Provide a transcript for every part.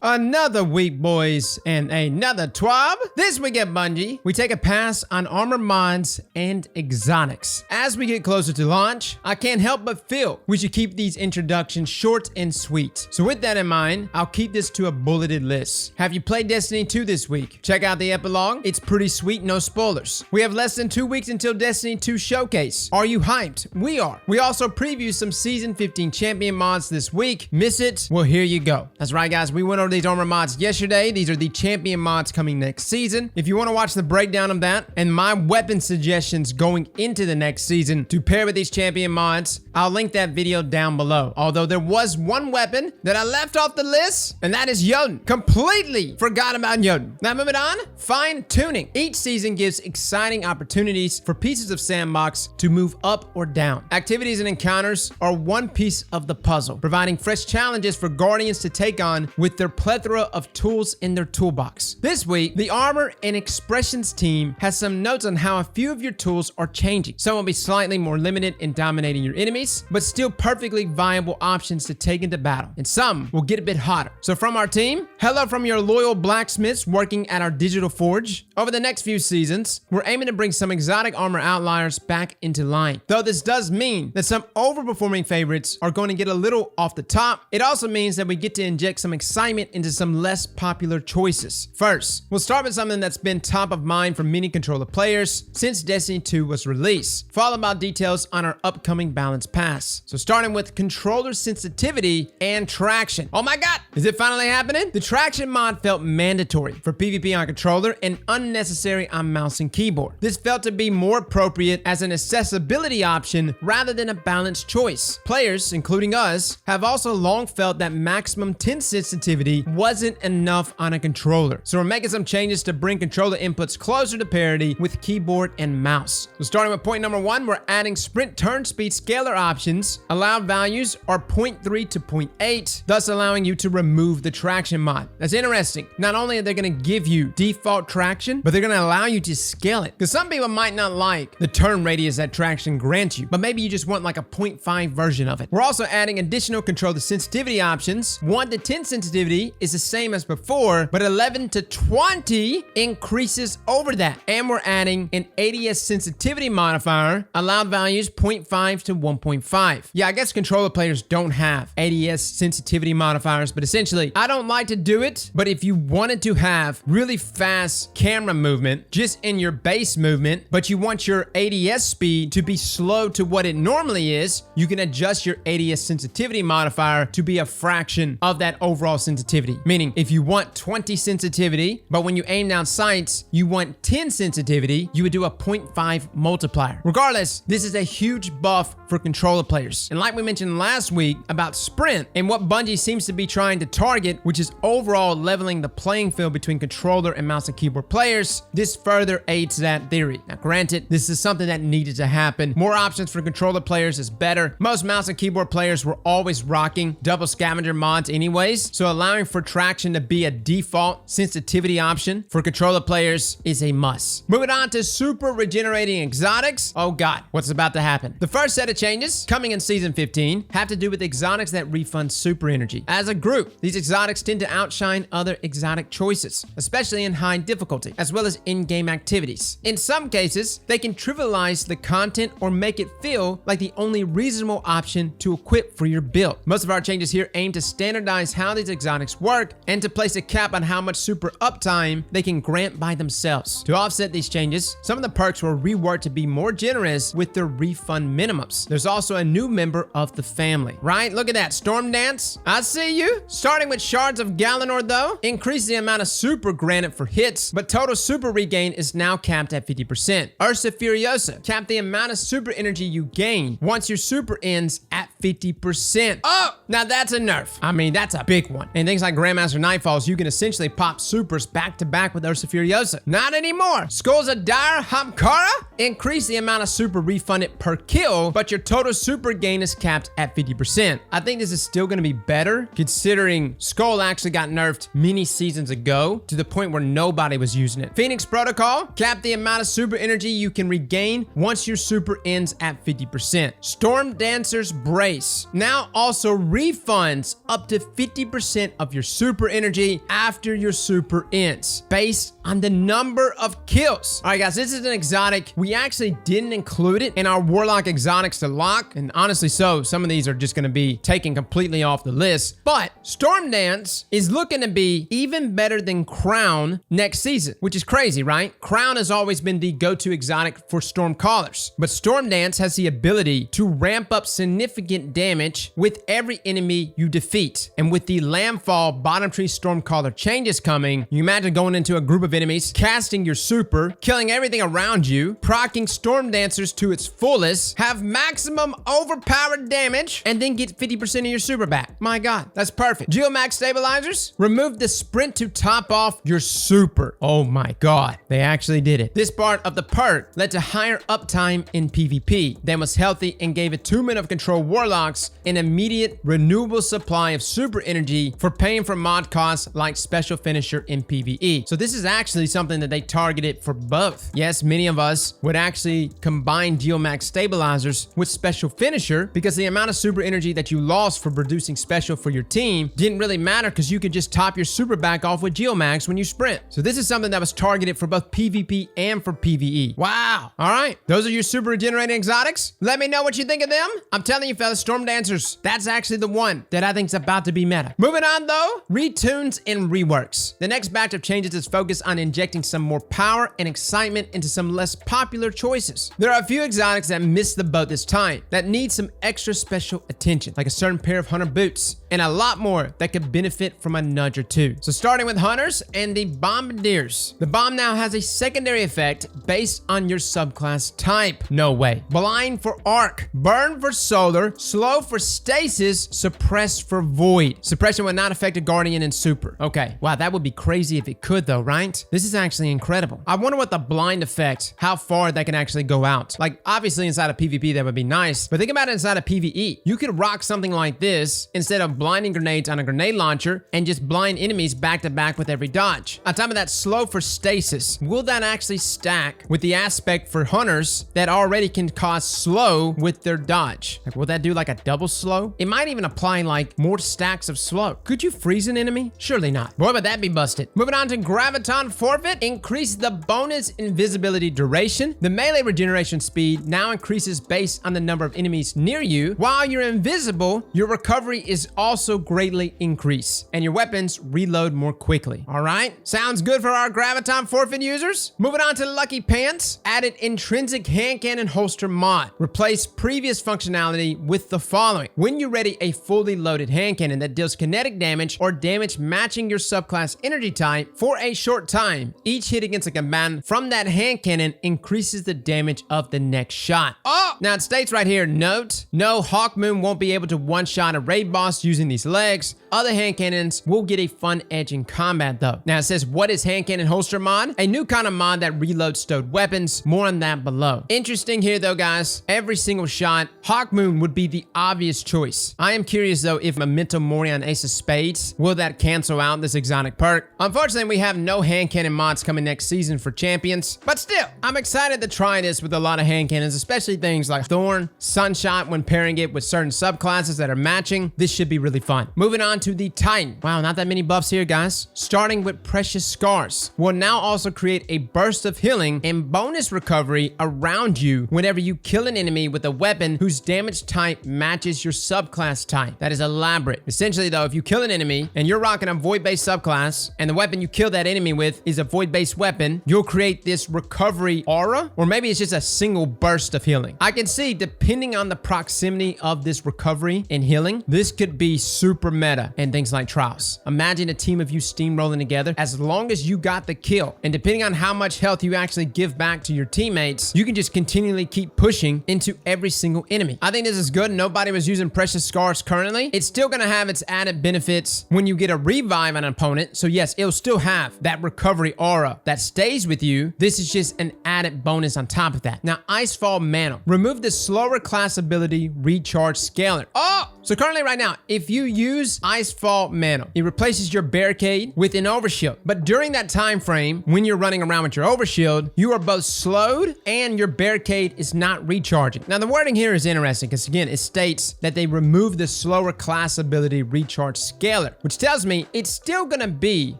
Another week, boys, and another TWAB. This week at Bungie, we take a pass on armor mods and exotics. As we get closer to launch, I can't help but feel we should keep these introductions short and sweet. So with that in mind, I'll keep this to a bulleted list. Have you played Destiny 2 this week? Check out the epilogue. It's pretty sweet, no spoilers. We have less than 2 weeks until Destiny 2 Showcase. Are you hyped? We are. We also preview some Season 15 champion mods this week. Miss it? Well, here you go. That's right, guys. We went over these armor mods yesterday. These are the champion mods coming next season. If you want to watch the breakdown of that and my weapon suggestions going into the next season to pair with these champion mods, I'll link that video down below. Although there was one weapon that I left off the list, and that is Jotun. Completely forgot about Jotun. Now moving on, fine tuning. Each season gives exciting opportunities for pieces of Sandbox to move up or down. Activities and encounters are one piece of the puzzle, providing fresh challenges for Guardians to take on with their plethora of tools in their toolbox. This week, the Armor and Expressions team has some notes on how a few of your tools are changing. Some will be slightly more limited in dominating your enemies, but still perfectly viable options to take into battle. And some will get a bit hotter. So from our team, hello from your loyal blacksmiths working at our digital forge. Over the next few seasons, we're aiming to bring some exotic armor outliers back into line. Though this does mean that some overperforming favorites are going to get a little off the top, it also means that we get to inject some excitement into some less popular choices. First, we'll start with something that's been top of mind for many controller players since Destiny 2 was released, followed by details on our upcoming balance pass. So starting with controller sensitivity and traction. Oh my god, is it finally happening? The traction mod felt mandatory for PvP on controller and unnecessary on mouse and keyboard. This felt to be more appropriate as an accessibility option rather than a balanced choice. Players, including us, have also long felt that maximum 10 sensitivity wasn't enough on a controller. So we're making some changes to bring controller inputs closer to parity with keyboard and mouse. So starting with point number 1, we're adding sprint turn speed scalar options. Allowed values are 0.3 to 0.8, thus allowing you to remove the traction mod. That's interesting. Not only are they going to give you default traction, but they're going to allow you to scale it. Because some people might not like the turn radius that traction grants you, but maybe you just want like a 0.5 version of it. We're also adding additional controller sensitivity options. 1 to 10 sensitivity is the same as before, but 11 to 20 increases over that. And we're adding an ADS sensitivity modifier, allowed values 0.5 to 1.5. Yeah, I guess controller players don't have ADS sensitivity modifiers, but essentially, I don't like to do it, but if you wanted to have really fast camera movement just in your base movement, but you want your ADS speed to be slow to what it normally is, you can adjust your ADS sensitivity modifier to be a fraction of that overall sensitivity. Meaning, if you want 20 sensitivity, but when you aim down sights, you want 10 sensitivity, you would do a 0.5 multiplier. Regardless, this is a huge buff for controller players. And like we mentioned last week about sprint and what Bungie seems to be trying to target, which is overall leveling the playing field between controller and mouse and keyboard players, this further aids that theory. Now granted, this is something that needed to happen. More options for controller players is better. Most mouse and keyboard players were always rocking double scavenger mods anyways, so allowing for traction to be a default sensitivity option for controller players is a must. Moving on to super regenerating exotics. Oh god, what's about to happen? The first set of changes coming in season 15 have to do with exotics that refund super energy. As a group, these exotics tend to outshine other exotic choices, especially in high difficulty, as well as in-game activities. In some cases, they can trivialize the content or make it feel like the only reasonable option to equip for your build. Most of our changes here aim to standardize how these exotics work and to place a cap on how much super uptime they can grant by themselves. To offset these changes, some of the perks were reworked to be more generous with their refund minimums. There's also a new member of the family, right? Look at that, Storm Dance. I see you. Starting with Shards of Galanor though, increase the amount of super granted for hits, but total super regain is now capped at 50%. Ursa Furiosa, cap the amount of super energy you gain once your super ends at 50%. Oh, now that's a nerf. I mean, that's a big one. And things like Grandmaster Nightfalls, you can essentially pop supers back to back with Ursa Furiosa. Not anymore. Skulls of Dire Hamkara, increase the amount of super refunded per kill, but your total super gain is capped at 50%. I think this is still going to be better considering Skull actually got nerfed many seasons ago to the point where nobody was using it. Phoenix Protocol, cap the amount of super energy you can regain once your super ends at 50%. Storm Dancer's Brave, base now also refunds up to 50% of your super energy after your super ends, based on the number of kills. All right, guys, this is an exotic. We actually didn't include it in our Warlock Exotics to lock, and honestly so, some of these are just going to be taken completely off the list. But Storm Dance is looking to be even better than Crown next season, which is crazy, right? Crown has always been the go-to exotic for Storm Callers, but Storm Dance has the ability to ramp up significant damage with every enemy you defeat. And with the Landfall Bottom Tree Stormcaller changes coming, you imagine going into a group of enemies, casting your super, killing everything around you, proccing Storm Dancers to its fullest, have maximum overpowered damage, and then get 50% of your super back. My God, that's perfect. Geomax Stabilizers, remove the sprint to top off your super. Oh my God, they actually did it. This part of the perk led to higher uptime in PvP than was healthy and gave attunement of control warlocks an immediate renewable supply of super energy for paying for mod costs like special finisher in PvE. So this is actually something that they targeted for both. Yes, many of us would actually combine Geomax Stabilizers with special finisher because the amount of super energy that you lost for producing special for your team didn't really matter because you could just top your super back off with Geomax when you sprint. So this is something that was targeted for both PvP and for PvE. Wow. All right. Those are your super regenerating exotics. Let me know what you think of them. I'm telling you, fellas, Storm Dancers, that's actually the one that I think is about to be meta. Moving on though, Retunes and Reworks. The next batch of changes is focused on injecting some more power and excitement into some less popular choices. There are a few exotics that missed the boat this time that need some extra special attention, like a certain pair of hunter boots, and a lot more that could benefit from a nudge or two. So starting with hunters and the bombardiers. The bomb now has a secondary effect based on your subclass type. No way. Blind for arc, burn for solar, slow for stasis, suppress for void. Suppression would not affect a guardian in super. Okay, wow, that would be crazy if it could though, right? This is actually incredible. I wonder what the blind effect, how far that can actually go out. Like obviously inside of PvP that would be nice, but think about it inside of PvE. You could rock something like this instead of blinding grenades on a grenade launcher and just blind enemies back to back with every dodge. On top of that, slow for stasis. Will that actually stack with the aspect for hunters that already can cause slow with their dodge? Like, will that do like a double slow? It might even apply like more stacks of slow. Could you freeze an enemy? Surely not. Boy, would that be busted. Moving on to Graviton Forfeit. Increase the bonus invisibility duration. The melee regeneration speed now increases based on the number of enemies near you. While you're invisible, your recovery is also greatly increased and your weapons reload more quickly. All right, sounds good for our Graviton Forfeit users. Moving on to Lucky Pants. Added intrinsic hand cannon holster mod. Replace previous functionality with the following. When you ready a fully loaded hand cannon that deals kinetic damage or damage matching your subclass energy type for a short time, each hit against a combatant from that hand cannon increases the damage of the next shot. Oh, now it states right here, note, no, Hawkmoon won't be able to one-shot a raid boss using these legs. Other hand cannons will get a fun edge in combat though. Now it says, what is hand cannon holster mod? A new kind of mod that reloads stowed weapons. More on that below. Interesting here though, guys. Every single shot, Hawkmoon would be the obvious choice. I am curious though if Memento Mori on Ace of Spades, will that cancel out this exotic perk? Unfortunately, we have no hand cannon mods coming next season for champions, but still, I'm excited to try this with a lot of hand cannons, especially things like Thorn, Sunshot when pairing it with certain subclasses that are matching. This should be really fun. Moving on to the Titan. Wow, not that many buffs here, guys. Starting with Precious Scars will now also create a burst of healing and bonus recovery around you whenever you kill an enemy with a weapon whose damage type matches your subclass type. That is elaborate. Essentially though, if you kill an enemy and you're rocking a void-based subclass and the weapon you kill that enemy with is a void-based weapon, you'll create this recovery aura, or maybe it's just a single burst of healing. I can see, depending on the proximity of this recovery and healing, this could be super meta and things like Trials. Imagine a team of you steamrolling together. As long as you got the kill, and depending on how much health you actually give back to your teammates, you can just continually keep pushing into every single enemy. I think this is good. Nobody was using Precious Scars currently. It's still gonna have its added benefits when you get a revive on an opponent. So yes, it'll still have that recovery aura that stays with you. This is just an added bonus on top of that. Now, Icefall Mantle. Remove the slower class ability Recharge Scaler. Oh! So currently right now, if you use Icefall Mantle, it replaces your barricade with an overshield. But during that time frame, when you're running around with your overshield, you are both slowed and your barricade is not recharging. Now the wording here is interesting because again, it states that they remove the slower class ability recharge scaler, which tells me it's still gonna be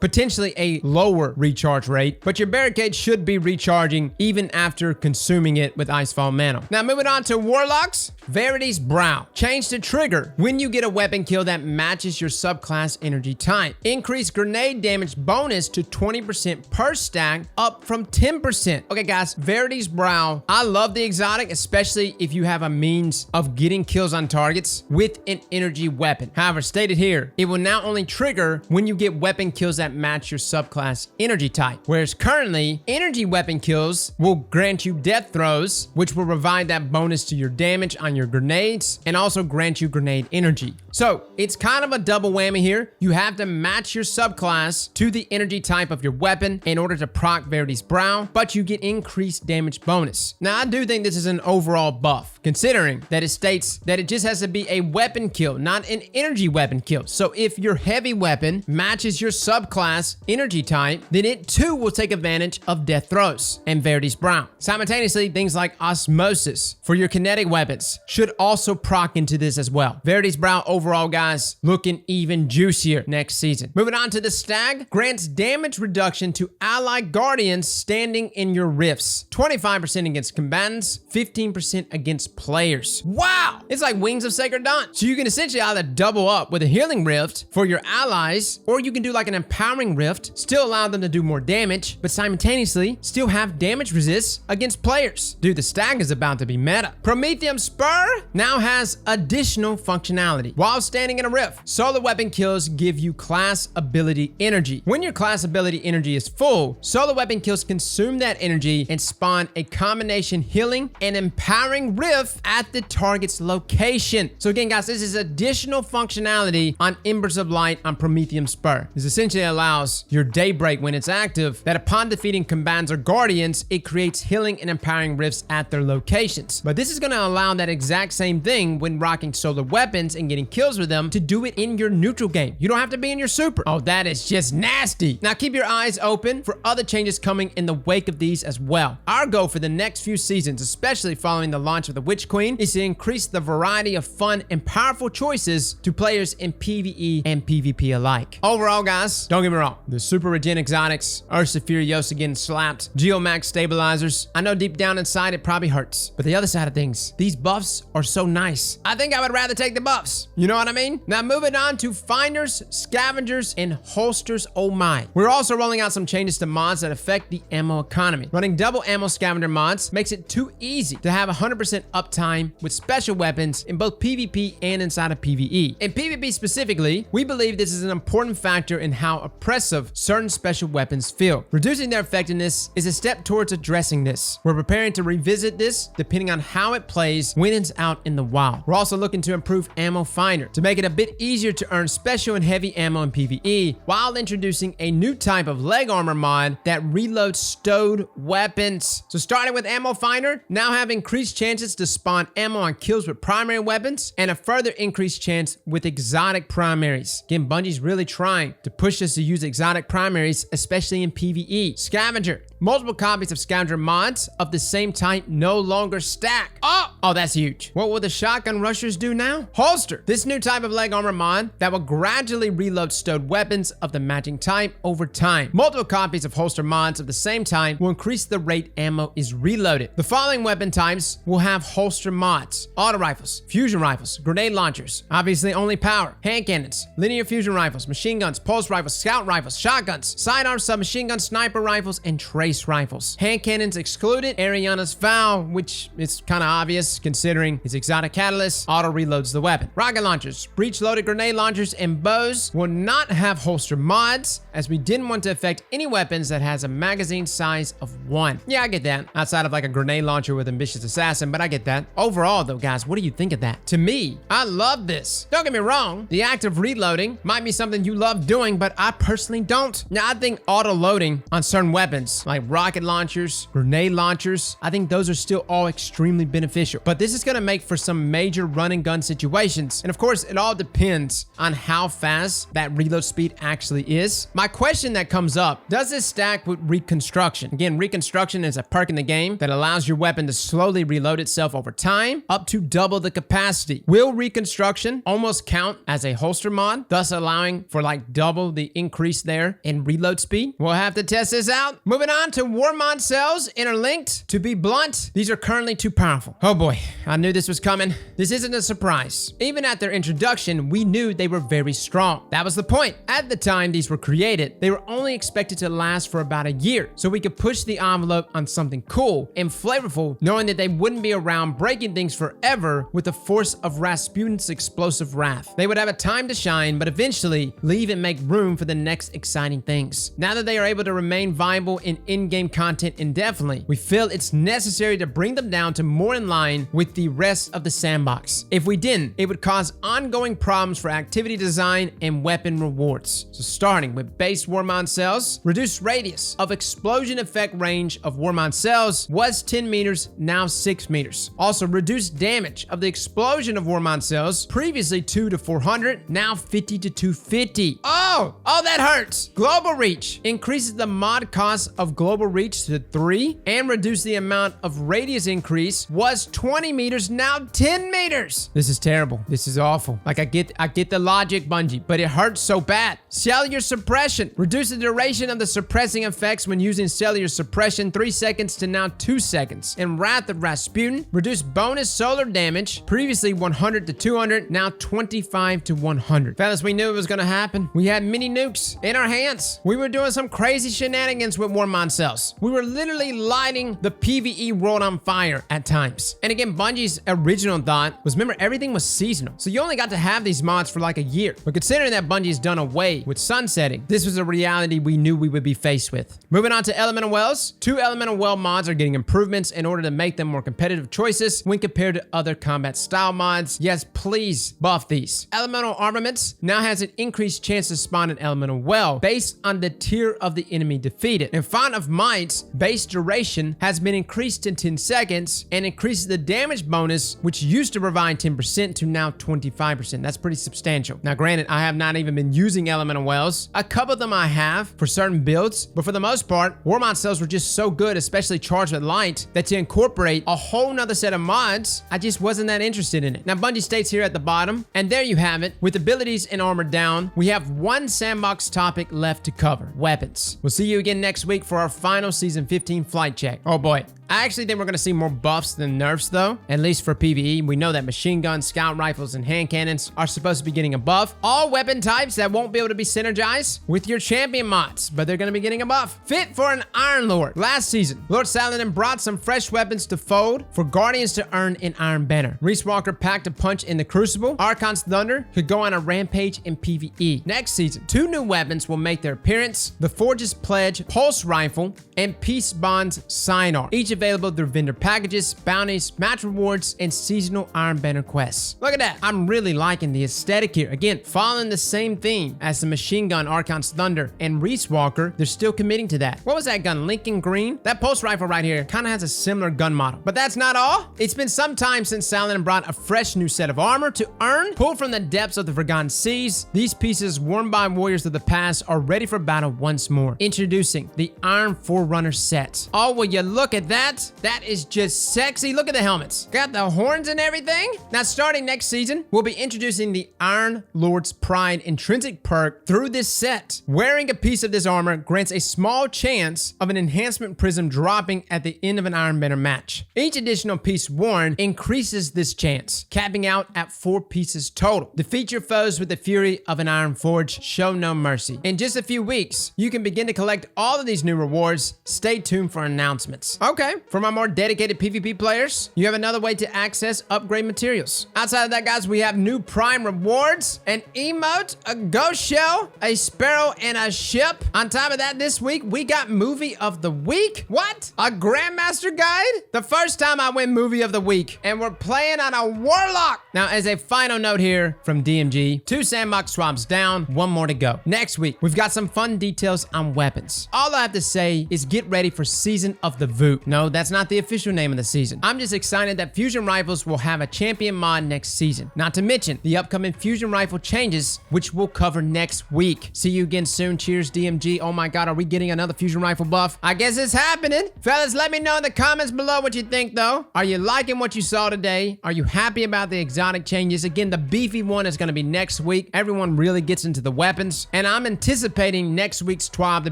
potentially a lower recharge rate, but your barricade should be recharging even after consuming it with Icefall Mantle. Now moving on to Warlocks, Verity's Brow. Change the trigger when you get a weapon kill that matches your subclass energy type. Increase grenade damage bonus to 20% per stack, up from 10%. Okay guys, Verity's Brow. I love the exotic, especially if you have a means of getting kills on targets with an energy weapon. However, stated here, it will now only trigger when you get weapon kills that match your subclass energy type. Whereas currently, energy weapon kills will grant you death throws, which will provide that bonus to your damage on your grenades and also grant you grenade energy. So it's kind of a double whammy here. You have to match your subclass to the energy type of your weapon in order to proc Verity's Brow, but you get increased damage bonus. Now I do think this is an overall buff, considering that it states that it just has to be a weapon kill, not an energy weapon kill. So if your heavy weapon matches your subclass energy type, then it too will take advantage of death throws and Verity's Brow. Simultaneously, things like Osmosis for your kinetic weapons should also proc into this as well. Verity's Brow overall, guys, looking even juicier next season. Moving on to the Stag, grants damage reduction to allied guardians standing in your rifts. 25% against combatants, 15% against players. Wow! It's like Wings of Sacred Dawn. So you can essentially either double up with a healing rift for your allies, or you can do like an empowering rift, still allow them to do more damage, but simultaneously still have damage resist against players. Dude, the Stag is about to be meta. Prometheum Spur now has additional functionality. While standing in a rift, solo weapon kills give you class ability energy. When your class ability energy is full, solo weapon kills consume that energy and spawn a combination healing and empowering rift at the target's location. So again, guys, this is additional functionality on Embers of Light on Prometheum Spur. This essentially allows your Daybreak, when it's active, that upon defeating combatants or guardians, it creates healing and empowering rifts at their locations. But this is going to allow that exact same thing when rocking solo weapons and getting kills with them to do it in your neutral game. You don't have to be in your super. Oh, that is just nasty. Now keep your eyes open for other changes coming in the wake of these as well. Our goal for the next few seasons, especially following the launch of the Witch Queen, is to increase the variety of fun and powerful choices to players in PvE and PvP alike. Overall, guys, don't get me wrong, the Super Regen Exotics, Ursa Furiosa getting slapped, Geomax stabilizers, I know deep down inside it probably hurts, but the other side of things, these buffs are so nice. I think I would rather take the buffs. You know what I mean? Now moving on to Finders, Scavengers, and Holsters. Oh my. We're also rolling out some changes to mods that affect the ammo economy. Running double ammo scavenger mods makes it too easy to have 100% uptime with special weapons in both PvP and inside of PvE. In PvP specifically, we believe this is an important factor in how oppressive certain special weapons feel. Reducing their effectiveness is a step towards addressing this. We're preparing to revisit this depending on how it plays when it's out in the wild. We're also looking to improve Ammo Finder to make it a bit easier to earn special and heavy ammo in PvE, while introducing a new type of leg armor mod that reloads stowed weapons. So starting with Ammo Finder, now have increased chances to spawn ammo on kills with primary weapons, and a further increased chance with exotic primaries. Again, Bungie's really trying to push us to use exotic primaries, especially in PvE. Scavenger. Multiple copies of Scavenger mods of the same type no longer stack. Oh, that's huge. What will the shotgun rushers do now? Holster. This new type of leg armor mod that will gradually reload stowed weapons of the matching type over time. Multiple copies of holster mods of the same type will increase the rate ammo is reloaded. The following weapon types will have holster mods: auto rifles, fusion rifles, grenade launchers, obviously only power, hand cannons, linear fusion rifles, machine guns, pulse rifles, scout rifles, shotguns, sidearms, submachine guns, sniper rifles, and trace rifles. Hand cannons excluded. Ariana's Vow, which is kind of obvious considering his exotic catalyst auto reloads the weapon. Rocket launchers, breech loaded grenade launchers, and bows will not have holster mods, as we didn't want to affect any weapons that has a magazine size of 1. Yeah, I get that. Outside of like a grenade launcher with Ambitious Assassin, but I get that. Overall though, guys, what do you think of that? To me, I love this. Don't get me wrong, the act of reloading might be something you love doing, but I personally don't. Now, I think auto loading on certain weapons, like like rocket launchers, grenade launchers. I think those are still all extremely beneficial. But this is going to make for some major run and gun situations. And of course, it all depends on how fast that reload speed actually is. My question that comes up, does this stack with reconstruction? Again, reconstruction is a perk in the game that allows your weapon to slowly reload itself over time, up to double the capacity. Will reconstruction almost count as a holster mod, thus allowing for like double the increase there in reload speed? We'll have to test this out. Moving on to Warmind Cells, interlinked. To be blunt, these are currently too powerful. Oh boy, I knew this was coming. This isn't a surprise. Even at their introduction, we knew they were very strong. That was the point. At the time these were created, they were only expected to last for about a year, so we could push the envelope on something cool and flavorful, knowing that they wouldn't be around breaking things forever with the force of Rasputin's explosive wrath. They would have a time to shine, but eventually leave and make room for the next exciting things. Now that they are able to remain viable in in-game content indefinitely, we feel it's necessary to bring them down to more in line with the rest of the sandbox. If we didn't, it would cause ongoing problems for activity design and weapon rewards. So starting with base Warmind Cells, reduced radius of explosion effect range of Warmind Cells was 10 meters, now 6 meters. Also reduced damage of the explosion of Warmind Cells, previously 2 to 400, now 50 to 250. Oh, that hurts. Global reach increases the mod cost of global reach to 3 and reduce the amount of radius increase, was 20 meters, now 10 meters. This is terrible. This is awful. Like I get the logic, Bungie, but it hurts so bad. Cellular suppression. Reduce the duration of the suppressing effects when using cellular suppression, 3 seconds to now 2 seconds. And Wrath of Rasputin. Reduce bonus solar damage, previously 100 to 200, now 25 to 100. Fellas, we knew it was gonna happen. We had mini nukes in our hands. We were doing some crazy shenanigans with Warmind Cells. We were literally lighting the PvE world on fire at times. And again, Bungie's original thought was, remember, everything was seasonal. So you only got to have these mods for like a year. But considering that Bungie's done away with sunsetting, this was a reality we knew we would be faced with. Moving on to Elemental Wells. 2 Elemental Well mods are getting improvements in order to make them more competitive choices when compared to other combat style mods. Yes, please buff these. Elemental Armaments now has an increased chance to spawn an Elemental Well based on the tier of the enemy defeated. And Font of Might's base duration has been increased to 10 seconds and increases the damage bonus, which used to provide 10% to now 25%. That's pretty substantial. Now, granted, I have not even been using Elemental Wells. A couple of them I have for certain builds, but for the most part, Warmind Cells were just so good, especially charged with light, that to incorporate a whole nother set of mods, I just wasn't that interested in it. Now, Bungie states here at the bottom, and there you have it. With abilities and armor down, we have one sandbox topic left to cover: weapons. We'll see you again next week for our final Season 15 flight check. Oh boy. I actually think we're going to see more buffs than nerfs though, at least for PvE. We know that machine guns, scout rifles, and hand cannons are supposed to be getting a buff. All weapon types that won't be able to be synergized with your champion mods, but they're going to be getting a buff. Fit for an Iron Lord. Last season, Lord Saladin brought some fresh weapons to fold for Guardians to earn an Iron Banner. Reese Walker packed a punch in the Crucible. Archon's Thunder could go on a rampage in PvE. Next season, 2 new weapons will make their appearance: the Forge's Pledge Pulse Rifle and Peace Bond's Sidearm, each available through vendor packages, bounties, match rewards, and seasonal Iron Banner quests. Look at that. I'm really liking the aesthetic here. Again, following the same theme as the machine gun Archon's Thunder and Reese Walker, they're still committing to that. What was that gun? Lincoln Green? That pulse rifle right here kind of has a similar gun model. But that's not all. It's been some time since Saladin brought a fresh new set of armor to earn. Pulled from the depths of the Forgotten Seas, these pieces worn by warriors of the past are ready for battle once more. Introducing the Iron Forerunner set. Oh, will you look at that? That is just sexy. Look at the helmets. Got the horns and everything. Now, starting next season, we'll be introducing the Iron Lord's Pride intrinsic perk through this set. Wearing a piece of this armor grants a small chance of an enhancement prism dropping at the end of an Iron Banner match. Each additional piece worn increases this chance, capping out at 4 pieces total. Defeat your foes with the fury of an Iron Forge. Show no mercy. In just a few weeks, you can begin to collect all of these new rewards. Stay tuned for announcements. Okay. Okay. For my more dedicated PvP players, you have another way to access upgrade materials. Outside of that, guys, we have new Prime rewards, an emote, a ghost shell, a sparrow, and a ship. On top of that, this week, we got movie of the week. What? A Grandmaster guide? The first time I win movie of the week, and we're playing on a Warlock. Now, as a final note here from DMG, 2 Sandbox swabs down, 1 more to go. Next week, we've got some fun details on weapons. All I have to say is get ready for Season of the Voot. No, that's not the official name of the season. I'm just excited that Fusion Rifles will have a champion mod next season. Not to mention the upcoming Fusion Rifle changes, which we'll cover next week. See you again soon. Cheers, DMG. Oh my God, are we getting another Fusion Rifle buff? I guess it's happening. Fellas, let me know in the comments below what you think though. Are you liking what you saw today? Are you happy about the exotic changes? Again, the beefy one is going to be next week. Everyone really gets into the weapons, and I'm anticipating next week's TWAB to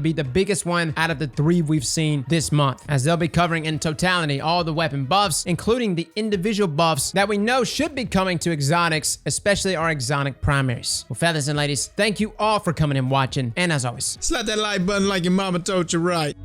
be the biggest one out of the 3 we've seen this month, as they'll be covering in totality all the weapon buffs, including the individual buffs that we know should be coming to exotics, especially our exotic primaries. Well, fellas and ladies, thank you all for coming and watching, and as always, Slap that like button like your mama told you right.